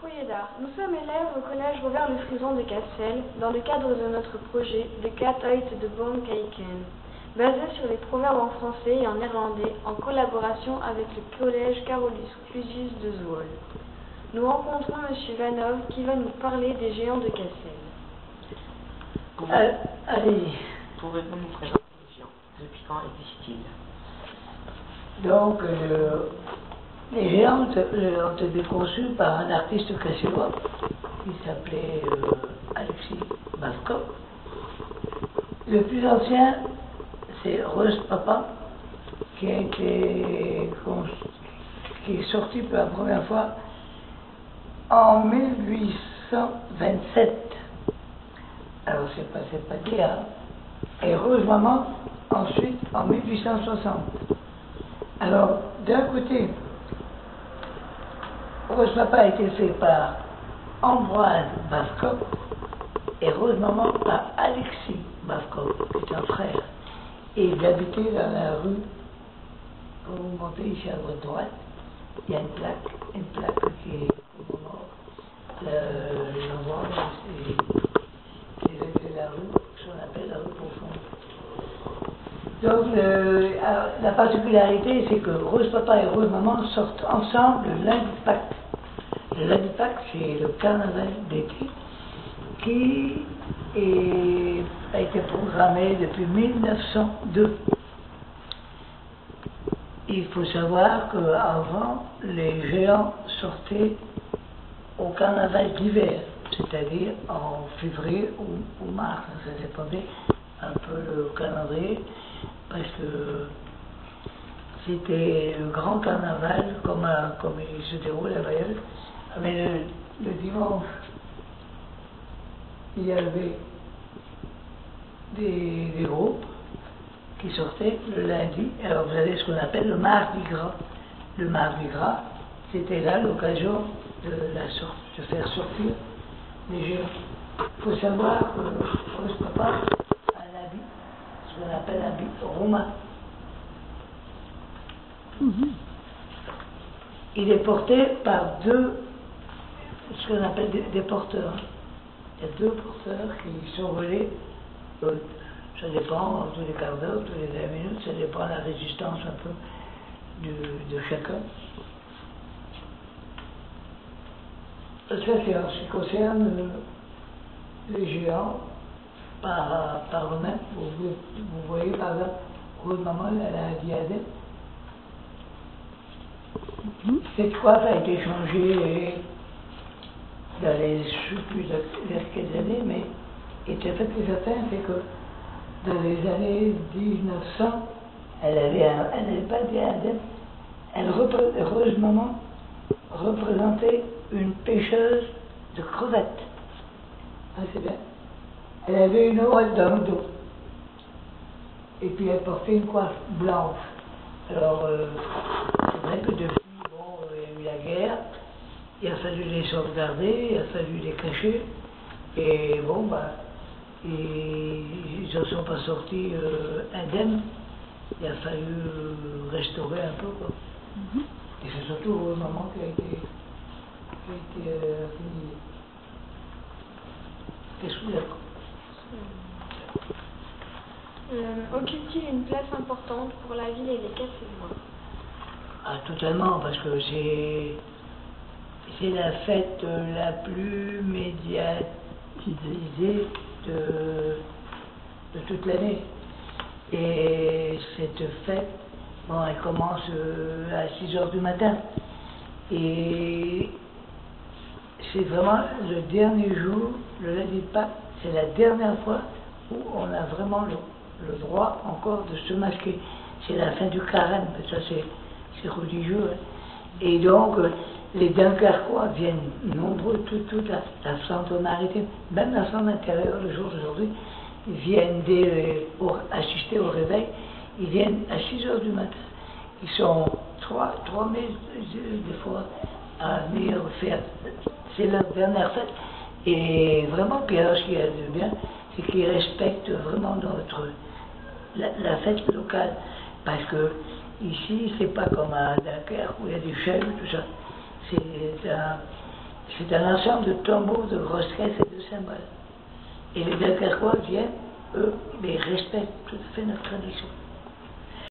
Kouyeda. Nous sommes élèves au collège Robert Le Frison de Cassel, dans le cadre de notre projet de Kat uit de Boom Kijken, basé sur les proverbes en français et en néerlandais, en collaboration avec le collège Carolus Clusius de Zwolle. Nous rencontrons M. Vanov qui va nous parler des géants de Cassel. Allez-y. Pouvez-vous nous présenter les géants? Depuis quand existent-ils? Donc, les géants ont été conçus par un artiste cassellois qui s'appelait Alexis Bavkov. Le plus ancien, c'est Rose Papa, qui est sorti pour la première fois en 1827. Alors, c'est pas dire. Hein. Et Rose Maman, ensuite, en 1860. Alors, d'un côté, Rose Papa a été fait par Ambroise Bavkov et Rose Maman par Alexis Bavkov, qui est un frère. Et il habitait dans la rue, quand vous montez ici à votre droite, il y a une plaque qui est au nord. L'endroit, c'est la rue, ce qu'on appelle la rue profonde. Donc, la particularité, c'est que Rose Papa et Rose Maman sortent ensemble le lundi de Pâques. Le lundi de Pâques, c'est le carnaval d'été qui a été programmé depuis 1902. Il faut savoir qu'avant, les géants sortaient au carnaval d'hiver, c'est-à-dire en février ou mars. Ça dépendait un peu le calendrier, parce que c'était le grand carnaval, comme il se déroule à Bayonne. Mais le dimanche, il y avait des groupes qui sortaient le lundi. Alors vous avez ce qu'on appelle le mardi gras. Le mardi gras, c'était là l'occasion de faire sortir les géants. Il faut savoir que Rose Papa a un habit, ce qu'on appelle l'habit romain. Il est porté par ce qu'on appelle des porteurs. Il y a deux porteurs qui sont relais, ça dépend, tous les quarts d'heure, tous les 20 minutes, ça dépend de la résistance un peu de chacun. Ça, c'est en ce qui concerne les géants par eux-mêmes. Vous voyez par exemple, Rose Maman, elle a un diadème. Cette coiffe a été changée dans les, je ne sais plus vers quelles années, mais était fait que certain, c'est que dans les années 1900, elle n'avait pas de diadème. Rose Maman représentait une pêcheuse de crevettes. Ah, c'est bien. Elle avait une oreille dans le dos. Et puis elle portait une coiffe blanche. Alors, c'est vrai que depuis, il y a eu la guerre, il a fallu les sauvegarder, il a fallu les cacher. Et bon, ils ne sont pas sortis indemnes. Il a fallu restaurer un peu, quoi. Et c'est surtout Rose Maman qui a été souillée. Occupe-t-il une place importante pour la ville et les Cassellois? Ah, totalement, parce que c'est la fête la plus médiatisée de toute l'année. Et cette fête, elle commence à 6h du matin. Et c'est vraiment le dernier jour, le lundi de Pâques, c'est la dernière fois où on a vraiment le droit encore de se masquer. C'est la fin du carême, ça c'est religieux. Hein. Et donc, les Dunkerquois viennent nombreux, toute la centenarité, même la centre intérieure, le jour d'aujourd'hui, ils viennent assister au réveil, ils viennent à 6h du matin. Ils sont 3000 des fois à venir faire, c'est leur dernière fête. Et vraiment, Pierre, ce qu'il y a de bien, c'est qu'ils respectent vraiment la fête locale. Parce que ici, c'est pas comme à Dunkerque où il y a des chaînes, tout ça. C'est un ensemble de tambours, de grosses caisses et de cymbales. Et les Dunkerquois viennent, eux, mais ils respectent tout à fait notre tradition.